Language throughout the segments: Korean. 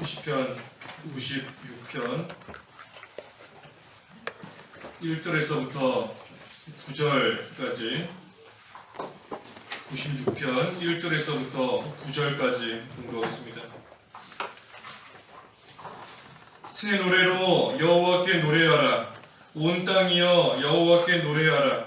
시편 96편 1절에서부터 9절까지 96편 1절에서부터 9절까지 공부하겠습니다. 새 노래로 여호와께 노래하라. 온 땅이여 여호와께 노래하라.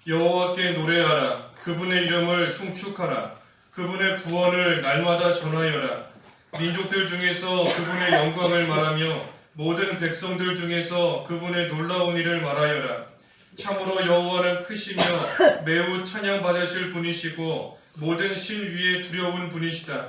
여호와께 노래하라. 그분의 이름을 송축하라. 그분의 구원을 날마다 전하여라. 민족들 중에서 그분의 영광을 말하며 모든 백성들 중에서 그분의 놀라운 일을 말하여라. 참으로 여호와는 크시며 매우 찬양받으실 분이시고 모든 신 위에 두려운 분이시다.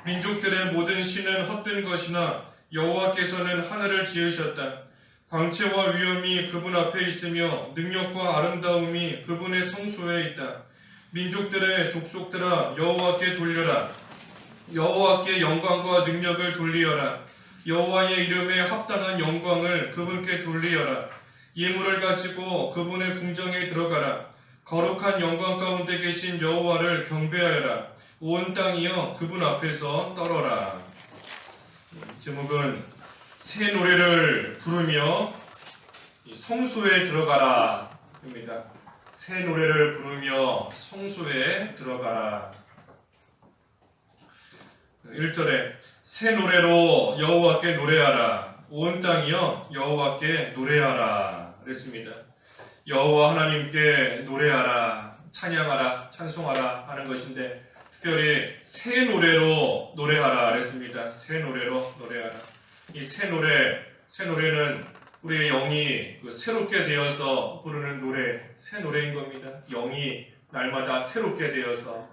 민족들의 모든 신은 헛된 것이나 여호와께서는 하늘을 지으셨다. 광채와 위엄이 그분 앞에 있으며 능력과 아름다움이 그분의 성소에 있다. 민족들의 족속들아 여호와께 돌려라. 여호와께 영광과 능력을 돌리어라. 여호와의 이름에 합당한 영광을 그분께 돌리어라. 예물을 가지고 그분의 궁정에 들어가라. 거룩한 영광 가운데 계신 여호와를 경배하여라. 온 땅이여 그분 앞에서 떨어라. 제목은 새 노래를 부르며 성소에 들어가라 입니다. 새 노래를 부르며 성소에 들어가라. 1절에 새 노래로 여호와께 노래하라. 온 땅이여 여호와께 노래하라 그랬습니다. 여호와 하나님께 노래하라, 찬양하라, 찬송하라 하는 것인데 특별히 새 노래로 노래하라 그랬습니다. 새 노래로 노래하라. 이 새 노래는 우리의 영이 새롭게 되어서 부르는 노래, 새 노래인 겁니다. 영이 날마다 새롭게 되어서,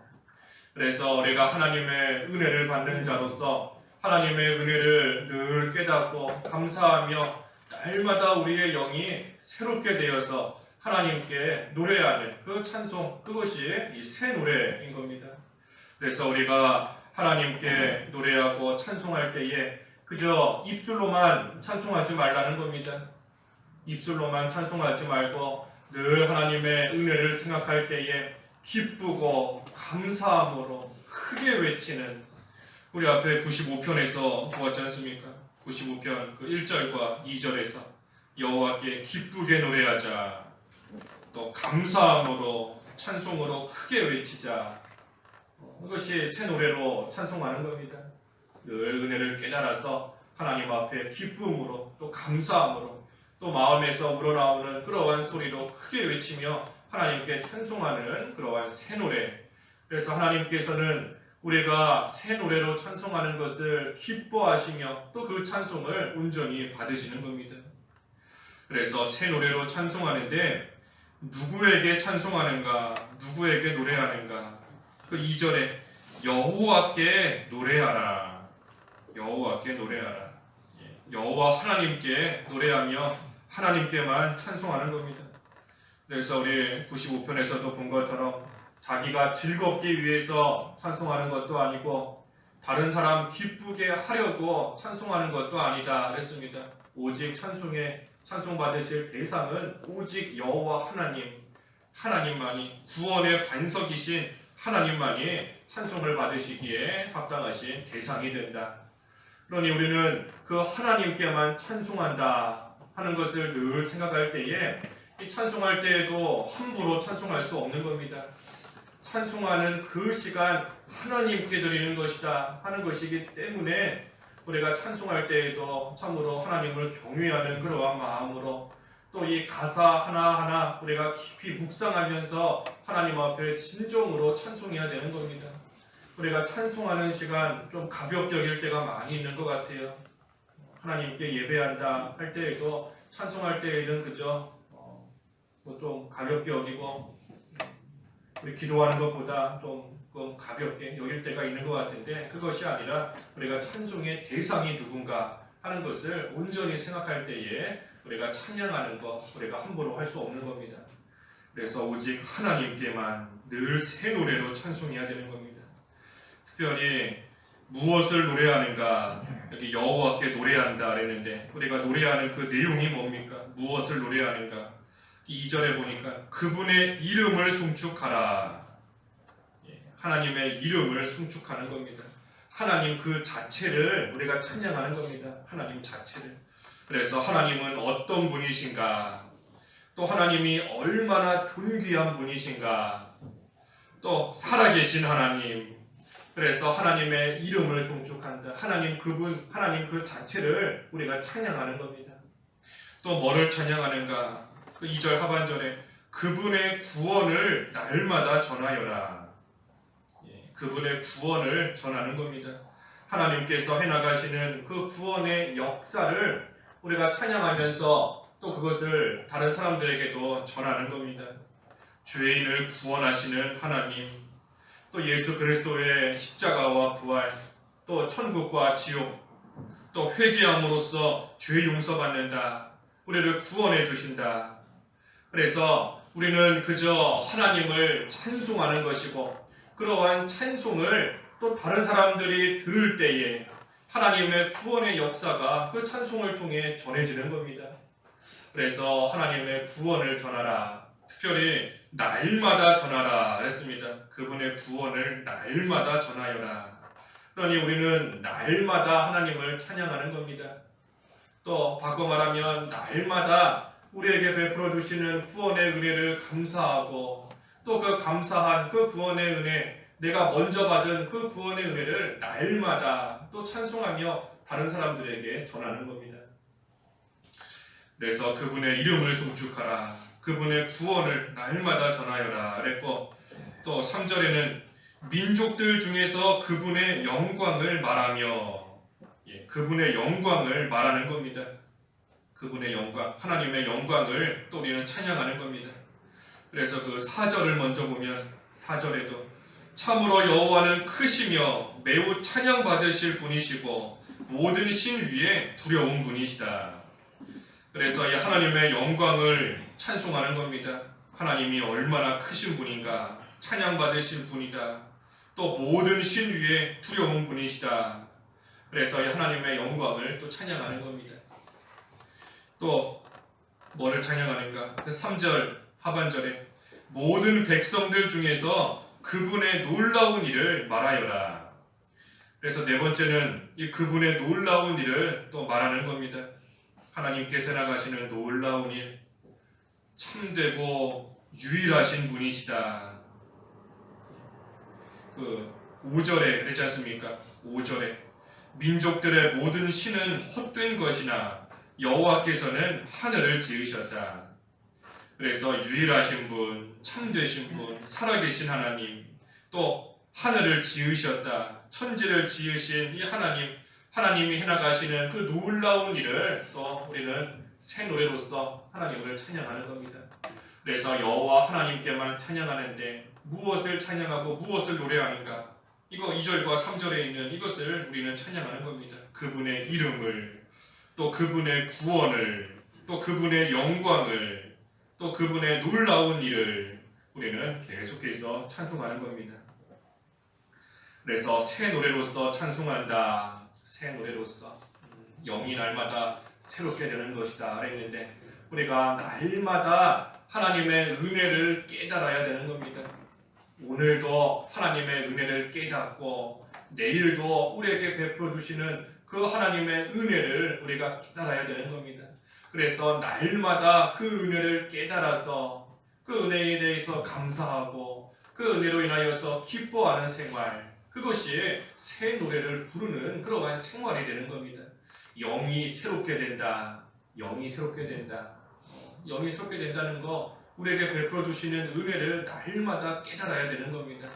그래서 우리가 하나님의 은혜를 받는 자로서 하나님의 은혜를 늘 깨닫고 감사하며 날마다 우리의 영이 새롭게 되어서 하나님께 노래하는 그 찬송, 그것이 이 새 노래인 겁니다. 그래서 우리가 하나님께 노래하고 찬송할 때에 그저 입술로만 찬송하지 말라는 겁니다. 입술로만 찬송하지 말고 늘 하나님의 은혜를 생각할 때에 기쁘고 감사함으로 크게 외치는, 우리 앞에 95편에서 보았지 않습니까? 95편 그 1절과 2절에서 여호와께 기쁘게 노래하자, 또 감사함으로 찬송으로 크게 외치자, 그것이 새 노래로 찬송하는 겁니다. 늘 은혜를 깨달아서 하나님 앞에 기쁨으로 또 감사함으로 또 마음에서 우러나오는 그러한 소리로 크게 외치며 하나님께 찬송하는 그러한 새 노래. 그래서 하나님께서는 우리가 새 노래로 찬송하는 것을 기뻐하시며 또 그 찬송을 온전히 받으시는 겁니다. 그래서 새 노래로 찬송하는데 누구에게 찬송하는가, 누구에게 노래하는가? 그 2절에 여호와께 노래하라. 여호와께 노래하라. 여호와 하나님께 노래하며 하나님께만 찬송하는 겁니다. 그래서 우리 95편에서도 본 것처럼 자기가 즐겁기 위해서 찬송하는 것도 아니고 다른 사람 기쁘게 하려고 찬송하는 것도 아니다 그랬습니다. 오직 찬송 받으실 대상은 오직 여호와 하나님만이, 구원의 반석이신 하나님만이 찬송을 받으시기에 합당하신 대상이 된다. 그러니 우리는 그 하나님께만 찬송한다 하는 것을 늘 생각할 때에 이 찬송할 때에도 함부로 찬송할 수 없는 겁니다. 찬송하는 그 시간 하나님께 드리는 것이다 하는 것이기 때문에 우리가 찬송할 때에도 참으로 하나님을 경외하는 그러한 마음으로 또 이 가사 하나하나 우리가 깊이 묵상하면서 하나님 앞에 진정으로 찬송해야 되는 겁니다. 우리가 찬송하는 시간 좀 가볍게 여길 때가 많이 있는 것 같아요. 하나님께 예배한다 할 때에도 찬송할 때에는 그저 좀 가볍게 여기고 우리 기도하는 것보다 조금 가볍게 여길 때가 있는 것 같은데, 그것이 아니라 우리가 찬송의 대상이 누군가 하는 것을 온전히 생각할 때에 우리가 찬양하는 것, 우리가 함부로 할 수 없는 겁니다. 그래서 오직 하나님께만 늘 새 노래로 찬송해야 되는 겁니다. 특별히 무엇을 노래하는가, 여기 여호와께 노래한다 그랬는데 우리가 노래하는 그 내용이 뭡니까? 무엇을 노래하는가? 2절에 보니까 그분의 이름을 송축하라. 하나님의 이름을 송축하는 겁니다. 하나님 그 자체를 우리가 찬양하는 겁니다. 하나님 자체를. 그래서 하나님은 어떤 분이신가? 또 하나님이 얼마나 존귀한 분이신가? 또 살아계신 하나님. 그래서 하나님의 이름을 송축한다. 하나님 그분, 하나님 그 자체를 우리가 찬양하는 겁니다. 또 뭐를 찬양하는가? 그 2절 하반절에 그분의 구원을 날마다 전하여라. 그분의 구원을 전하는 겁니다. 하나님께서 해나가시는 그 구원의 역사를 우리가 찬양하면서 또 그것을 다른 사람들에게도 전하는 겁니다. 죄인을 구원하시는 하나님, 또 예수 그리스도의 십자가와 부활, 또 천국과 지옥, 또 회개함으로써 죄 용서받는다. 우리를 구원해 주신다. 그래서 우리는 그저 하나님을 찬송하는 것이고 그러한 찬송을 또 다른 사람들이 들을 때에 하나님의 구원의 역사가 그 찬송을 통해 전해지는 겁니다. 그래서 하나님의 구원을 전하라. 특별히 날마다 전하라 했습니다. 그분의 구원을 날마다 전하여라. 그러니 우리는 날마다 하나님을 찬양하는 겁니다. 또 바꿔 말하면 날마다 우리에게 베풀어 주시는 구원의 은혜를 감사하고 또 그 감사한 그 구원의 은혜, 내가 먼저 받은 그 구원의 은혜를 날마다 또 찬송하며 다른 사람들에게 전하는 겁니다. 그래서 그분의 이름을 송축하라. 그분의 구원을 날마다 전하여라 그랬고, 또 3절에는 민족들 중에서 그분의 영광을 말하며, 그분의 영광을 말하는 겁니다. 그분의 영광, 하나님의 영광을 또 우리는 찬양하는 겁니다. 그래서 그 4절을 먼저 보면 4절에도 참으로 여호와는 크시며 매우 찬양받으실 분이시고 모든 신 위에 두려운 분이시다. 그래서 이 하나님의 영광을 찬송하는 겁니다. 하나님이 얼마나 크신 분인가, 찬양받으실 분이다. 또 모든 신 위에 두려운 분이시다. 그래서 이 하나님의 영광을 또 찬양하는 겁니다. 또 뭐를 찬양하는가? 3절 하반절에 모든 백성들 중에서 그분의 놀라운 일을 말하여라. 그래서 네 번째는 이 그분의 놀라운 일을 또 말하는 겁니다. 하나님께서 나가시는 놀라운 일, 참되고 유일하신 분이시다. 그 5절에 그랬지 않습니까? 5절에 민족들의 모든 신은 헛된 것이나 여호와께서는 하늘을 지으셨다. 그래서 유일하신 분, 참되신 분, 살아계신 하나님, 또 하늘을 지으셨다. 천지를 지으신 이 하나님, 하나님이 해나가시는 그 놀라운 일을 또 우리는 새 노래로서 하나님을 찬양하는 겁니다. 그래서 여호와 하나님께만 찬양하는데 무엇을 찬양하고 무엇을 노래하는가? 이거 2절과 3절에 있는 이것을 우리는 찬양하는 겁니다. 그분의 이름을, 또 그분의 구원을, 또 그분의 영광을, 또 그분의 놀라운 일을 우리는 계속해서 찬송하는 겁니다. 그래서 새 노래로서 찬송한다. 새 노래로서 영이 날마다 새롭게 되는 것이다 그랬는데 우리가 날마다 하나님의 은혜를 깨달아야 되는 겁니다. 오늘도 하나님의 은혜를 깨닫고 내일도 우리에게 베풀어 주시는 그 하나님의 은혜를 우리가 깨달아야 되는 겁니다. 그래서 날마다 그 은혜를 깨달아서 그 은혜에 대해서 감사하고 그 은혜로 인하여서 기뻐하는 생활, 그것이 새 노래를 부르는 그러한 생활이 되는 겁니다. 영이 새롭게 된다. 영이 새롭게 된다. 영이 새롭게 된다는 거 우리에게 베풀어 주시는 은혜를 날마다 깨달아야 되는 겁니다.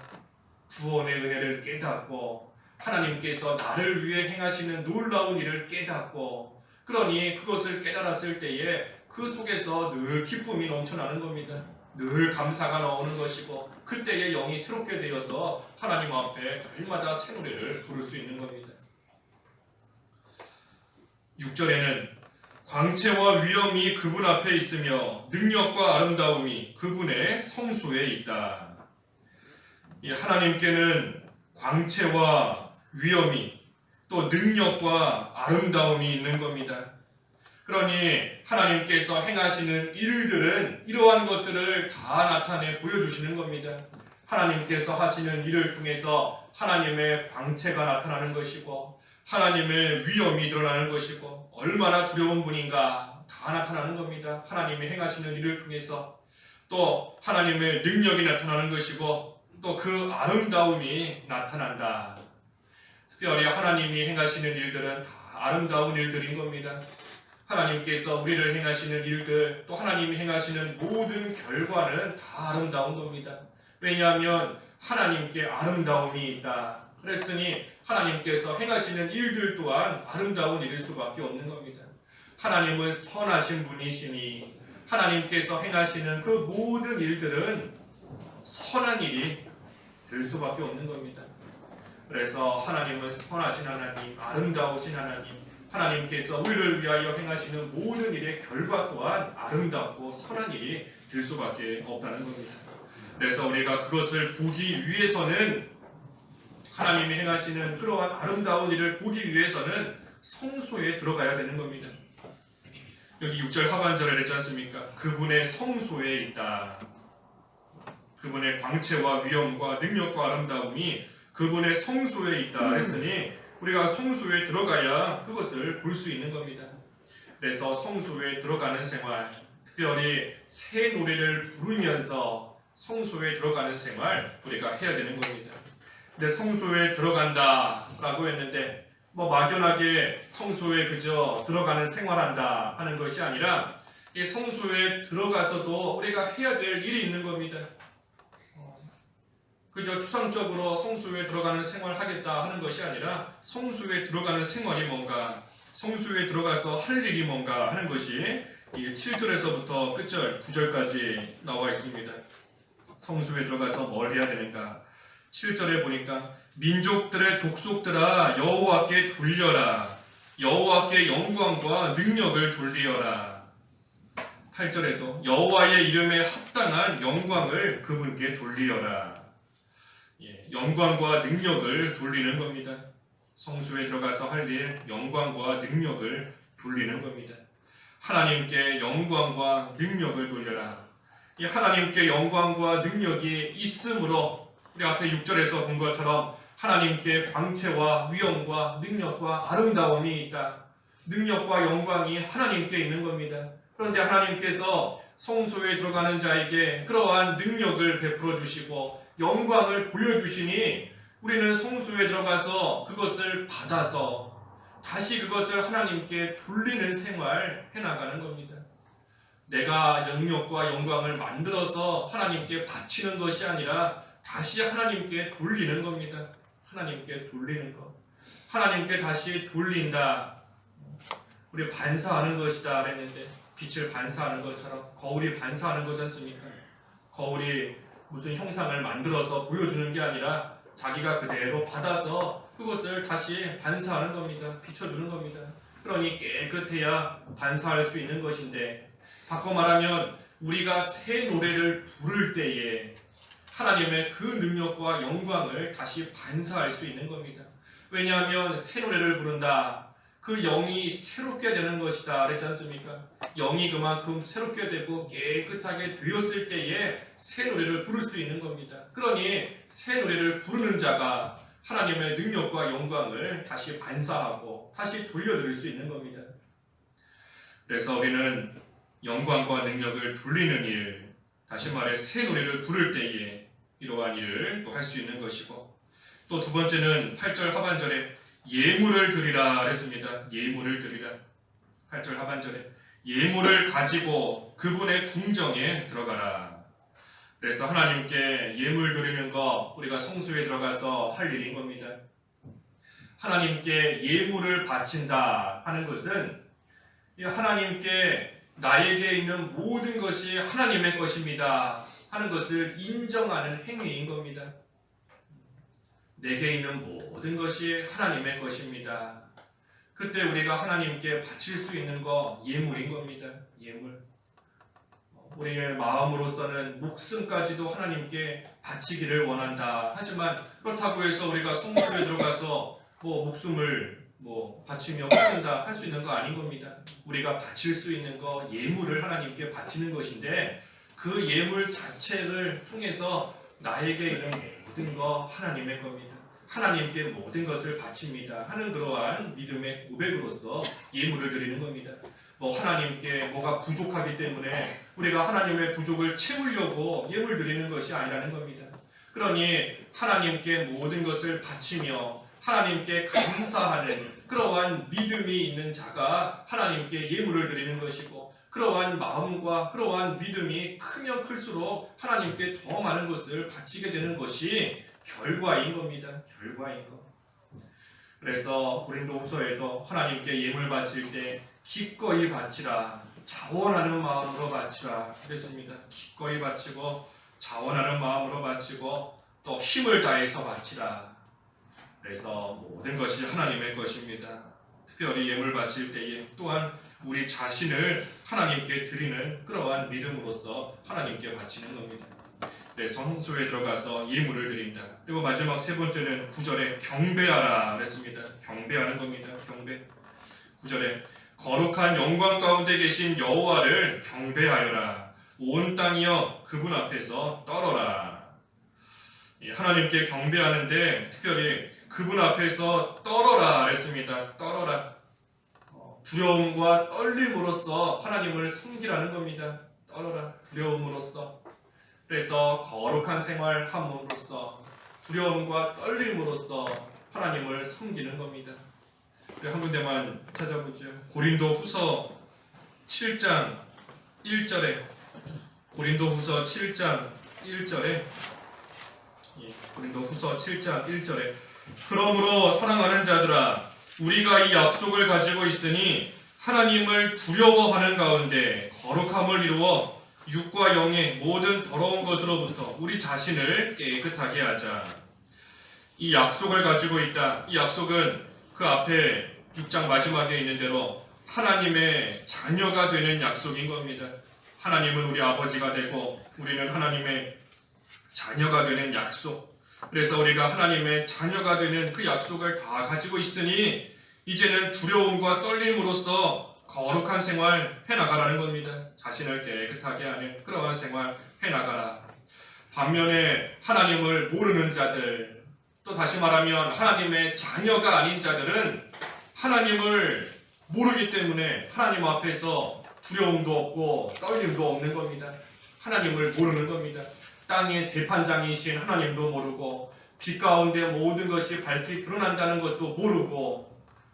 구원의 은혜를 깨닫고 하나님께서 나를 위해 행하시는 놀라운 일을 깨닫고, 그러니 그것을 깨달았을 때에 그 속에서 늘 기쁨이 넘쳐나는 겁니다. 늘 감사가 나오는 것이고 그때의 영이 새롭게 되어서 하나님 앞에 날마다 새 노래를 부를 수 있는 겁니다. 6절에는 광채와 위엄이 그분 앞에 있으며 능력과 아름다움이 그분의 성소에 있다. 이 하나님께는 광채와 위엄이 또 능력과 아름다움이 있는 겁니다. 그러니 하나님께서 행하시는 일들은 이러한 것들을 다 나타내 보여주시는 겁니다. 하나님께서 하시는 일을 통해서 하나님의 광채가 나타나는 것이고 하나님의 위엄이 드러나는 것이고 얼마나 두려운 분인가 다 나타나는 겁니다. 하나님이 행하시는 일을 통해서 또 하나님의 능력이 나타나는 것이고 또 그 아름다움이 나타난다. 특별히 하나님이 행하시는 일들은 다 아름다운 일들인 겁니다. 하나님께서 우리를 행하시는 일들 또 하나님이 행하시는 모든 결과는 다 아름다운 겁니다. 왜냐하면 하나님께 아름다움이 있다. 그랬으니 하나님께서 행하시는 일들 또한 아름다운 일일 수밖에 없는 겁니다. 하나님은 선하신 분이시니 하나님께서 행하시는 그 모든 일들은 선한 일이 될 수밖에 없는 겁니다. 그래서 하나님은 선하신 하나님, 아름다우신 하나님, 하나님께서 우리를 위하여 행하시는 모든 일의 결과 또한 아름답고 선한 일이 될 수밖에 없다는 겁니다. 그래서 우리가 그것을 보기 위해서는 하나님이 행하시는 그러한 아름다운 일을 보기 위해서는 성소에 들어가야 되는 겁니다. 여기 6절 하반절에 그랬지 않습니까? 그분의 성소에 있다. 그분의 광채와 위엄과 능력과 아름다움이 그분의 성소에 있다 했으니 우리가 성소에 들어가야 그것을 볼 수 있는 겁니다. 그래서 성소에 들어가는 생활, 특별히 새 노래를 부르면서 성소에 들어가는 생활 우리가 해야 되는 겁니다. 근데 성소에 들어간다라고 했는데 막연하게 성소에 그저 들어가는 생활한다 하는 것이 아니라 이 성소에 들어가서도 우리가 해야 될 일이 있는 겁니다. 그저 추상적으로 성소에 들어가는 생활하겠다 하는 것이 아니라 성소에 들어가는 생활이 뭔가, 성소에 들어가서 할 일이 뭔가 하는 것이 7절에서부터 끝절 9절까지 나와 있습니다. 성소에 들어가서 뭘 해야 되는가? 7절에 보니까 민족들의 족속들아 여호와께 돌려라. 여호와께 영광과 능력을 돌리어라. 8절에도 여호와의 이름에 합당한 영광을 그분께 돌리어라. 영광과 능력을 돌리는 겁니다. 성소에 들어가서 할 일, 영광과 능력을 돌리는 겁니다. 하나님께 영광과 능력을 돌려라. 이 하나님께 영광과 능력이 있으므로 우리 앞에 6절에서 본 것처럼 하나님께 광채와 위엄과 능력과 아름다움이 있다. 능력과 영광이 하나님께 있는 겁니다. 그런데 하나님께서 성소에 들어가는 자에게 그러한 능력을 베풀어 주시고 영광을 보여주시니 우리는 성소에 들어가서 그것을 받아서 다시 그것을 하나님께 돌리는 생활 해나가는 겁니다. 내가 능력과 영광을 만들어서 하나님께 바치는 것이 아니라 다시 하나님께 돌리는 겁니다. 하나님께 돌리는 것. 하나님께 다시 돌린다. 우리 반사하는 것이다 그랬는데 빛을 반사하는 것처럼 거울이 반사하는 거지 않습니까? 거울이 무슨 형상을 만들어서 보여주는 게 아니라 자기가 그대로 받아서 그것을 다시 반사하는 겁니다. 비춰주는 겁니다. 그러니 깨끗해야 반사할 수 있는 것인데 바꿔 말하면 우리가 새 노래를 부를 때에 하나님의 그 능력과 영광을 다시 반사할 수 있는 겁니다. 왜냐하면 새 노래를 부른다. 그 영이 새롭게 되는 것이다 그랬지 않습니까? 영이 그만큼 새롭게 되고 깨끗하게 되었을 때에 새 노래를 부를 수 있는 겁니다. 그러니 새 노래를 부르는 자가 하나님의 능력과 영광을 다시 반사하고 다시 돌려드릴 수 있는 겁니다. 그래서 우리는 영광과 능력을 돌리는 일, 다시 말해 새 노래를 부를 때에 이러한 일을 또 할 수 있는 것이고 또 두 번째는 8절 하반절에 예물을 드리라 했습니다. 예물을 드리라. 8절 하반절에 예물을 가지고 그분의 궁정에 들어가라. 그래서 하나님께 예물 드리는 거 우리가 성소에 들어가서 할 일인 겁니다. 하나님께 예물을 바친다 하는 것은 하나님께 나에게 있는 모든 것이 하나님의 것입니다 하는 것을 인정하는 행위인 겁니다. 내게 있는 모든 것이 하나님의 것입니다. 그때 우리가 하나님께 바칠 수 있는 거 예물인 겁니다. 예물. 우리의 마음으로서는 목숨까지도 하나님께 바치기를 원한다. 하지만 그렇다고 해서 우리가 성소에 들어가서 목숨을 바치며 바친다 할 수 있는 거 아닌 겁니다. 우리가 바칠 수 있는 거 예물을 하나님께 바치는 것인데 그 예물 자체를 통해서 나에게 있는 모든 거 하나님의 겁니다. 하나님께 모든 것을 바칩니다 하는 그러한 믿음의 고백으로서 예물을 드리는 겁니다. 하나님께 뭐가 부족하기 때문에 우리가 하나님의 부족을 채우려고 예물 드리는 것이 아니라는 겁니다. 그러니 하나님께 모든 것을 바치며 하나님께 감사하는 그러한 믿음이 있는 자가 하나님께 예물을 드리는 것이고, 그러한 마음과 그러한 믿음이 크면 클수록 하나님께 더 많은 것을 바치게 되는 것이 결과인 겁니다. 결과인 것. 그래서 고린도후서에도 하나님께 예물 바칠 때 기꺼이 바치라, 자원하는 마음으로 바치라 그랬습니다. 기꺼이 바치고 자원하는 마음으로 바치고 또 힘을 다해서 바치라. 그래서 모든 것이 하나님의 것입니다. 특별히 예물 바칠 때에 또한 우리 자신을 하나님께 드리는 그러한 믿음으로써 하나님께 바치는 겁니다. 성소에 들어가서 예물을 드린다. 그리고 마지막 세 번째는 9절에 경배하라 그랬습니다. 경배하는 겁니다. 경배. 9절에 거룩한 영광 가운데 계신 여호와를 경배하여라. 온 땅이여 그분 앞에서 떨어라. 하나님께 경배하는데 특별히 그분 앞에서 떨어라 그랬습니다. 떨어라. 두려움과 떨림으로써 하나님을 섬기라는 겁니다. 떨어라. 두려움으로써. 그래서 거룩한 생활 함으로써 두려움과 떨림으로써 하나님을 섬기는 겁니다. 한 군데만 찾아보죠. 고린도후서 7장 1절에 고린도후서 7장 1절에 고린도후서 7장 1절에 그러므로 사랑하는 자들아 우리가 이 약속을 가지고 있으니 하나님을 두려워하는 가운데 거룩함을 이루어 육과 영의 모든 더러운 것으로부터 우리 자신을 깨끗하게 하자. 이 약속을 가지고 있다. 이 약속은 그 앞에 6장 마지막에 있는 대로 하나님의 자녀가 되는 약속인 겁니다. 하나님은 우리 아버지가 되고 우리는 하나님의 자녀가 되는 약속. 그래서 우리가 하나님의 자녀가 되는 그 약속을 다 가지고 있으니 이제는 두려움과 떨림으로써 거룩한 생활 해나가라는 겁니다. 자신을 깨끗하게 하는 그러한 생활 해나가라. 반면에 하나님을 모르는 자들, 또 다시 말하면 하나님의 자녀가 아닌 자들은 하나님을 모르기 때문에 하나님 앞에서 두려움도 없고 떨림도 없는 겁니다. 하나님을 모르는 겁니다. 땅의 재판장이신 하나님도 모르고 빛 가운데 모든 것이 밝히 드러난다는 것도 모르고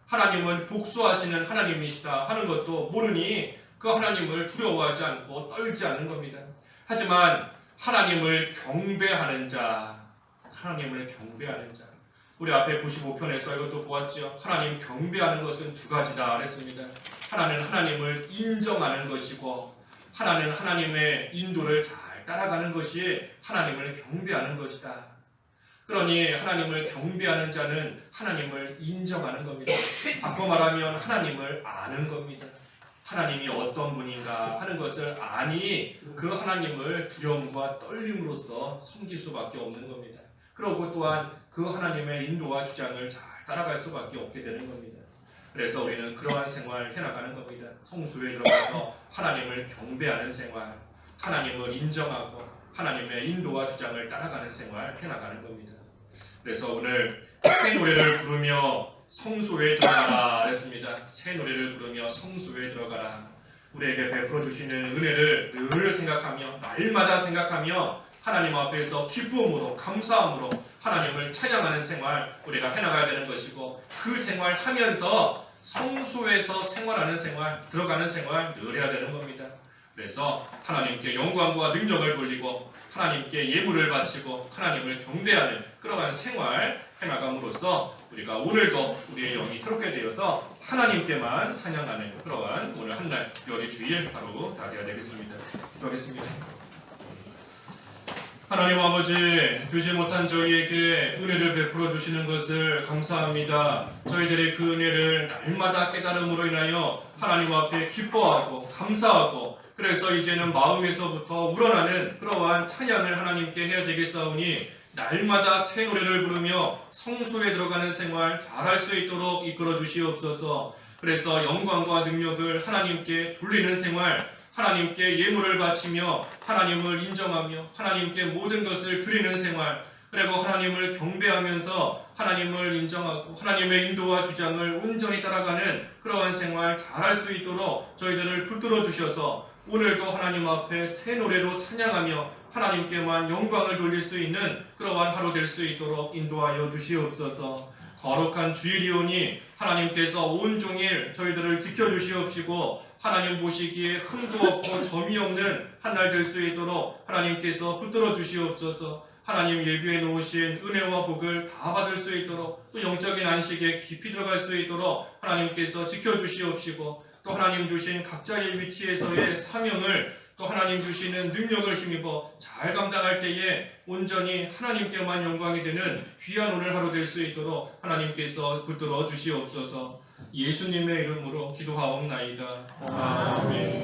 하나님은 복수하시는 하나님이시다 하는 것도 모르니 그 하나님을 두려워하지 않고 떨지 않는 겁니다. 하지만 하나님을 경배하는 자, 하나님을 경배하는 자, 우리 앞에 95편에서 이것도 보았죠. 하나님 경배하는 것은 두 가지다 그랬습니다. 하나는 하나님을 인정하는 것이고 하나는 하나님의 인도를 잘 따라가는 것이 하나님을 경배하는 것이다. 그러니 하나님을 경배하는 자는 하나님을 인정하는 겁니다. 바꿔 말하면 하나님을 아는 겁니다. 하나님이 어떤 분인가 하는 것을 아니 그 하나님을 두려움과 떨림으로써 섬길 수밖에 없는 겁니다. 그리고 또한 그 하나님의 인도와 주장을 잘 따라갈 수밖에 없게 되는 겁니다. 그래서 우리는 그러한 생활을 해나가는 겁니다. 성수에 들어가서 하나님을 경배하는 생활, 하나님을 인정하고 하나님의 인도와 주장을 따라가는 생활을 해나가는 겁니다. 그래서 오늘 새 노래를 부르며 성소에 들어가라 했습니다. 새 노래를 부르며 성소에 들어가라. 우리에게 베풀어 주시는 은혜를 늘 생각하며 날마다 생각하며 하나님 앞에서 기쁨으로 감사함으로 하나님을 찬양하는 생활 우리가 해나가야 되는 것이고, 그 생활하면서 성소에서 생활하는 생활, 들어가는 생활 늘 해야 되는 겁니다. 그래서 하나님께 영광과 능력을 돌리고 하나님께 예물을 바치고 하나님을 경배하는 그러한 생활 해나감으로써 우리가 오늘도 우리의 영이 새롭게 되어서 하나님께만 찬양하는 그러한 오늘 한날 요리 주일 바로 다 되어야 되겠습니다. 기도하겠습니다. 하나님 아버지, 되지 못한 저희에게 은혜를 베풀어 주시는 것을 감사합니다. 저희들의 그 은혜를 날마다 깨달음으로 인하여 하나님 앞에 기뻐하고 감사하고, 그래서 이제는 마음에서부터 우러나는 그러한 찬양을 하나님께 해야 되겠사오니 날마다 새 노래를 부르며 성소에 들어가는 생활 잘할 수 있도록 이끌어 주시옵소서. 그래서 영광과 능력을 하나님께 돌리는 생활, 하나님께 예물을 바치며 하나님을 인정하며 하나님께 모든 것을 드리는 생활, 그리고 하나님을 경배하면서 하나님을 인정하고 하나님의 인도와 주장을 온전히 따라가는 그러한 생활 잘할 수 있도록 저희들을 붙들어 주셔서 오늘도 하나님 앞에 새 노래로 찬양하며 하나님께만 영광을 돌릴 수 있는 그러한 하루 될 수 있도록 인도하여 주시옵소서. 거룩한 주일이오니 하나님께서 온종일 저희들을 지켜주시옵시고 하나님 보시기에 흠도 없고 점이 없는 한 날 될 수 있도록 하나님께서 붙들어 주시옵소서. 하나님 예비해 놓으신 은혜와 복을 다 받을 수 있도록 또 영적인 안식에 깊이 들어갈 수 있도록 하나님께서 지켜주시옵시고 또 하나님 주신 각자의 위치에서의 사명을 또 하나님 주시는 능력을 힘입어 잘 감당할 때에 온전히 하나님께만 영광이 되는 귀한 오늘 하루 될 수 있도록 하나님께서 붙들어 주시옵소서. 예수님의 이름으로 기도하옵나이다. 아멘.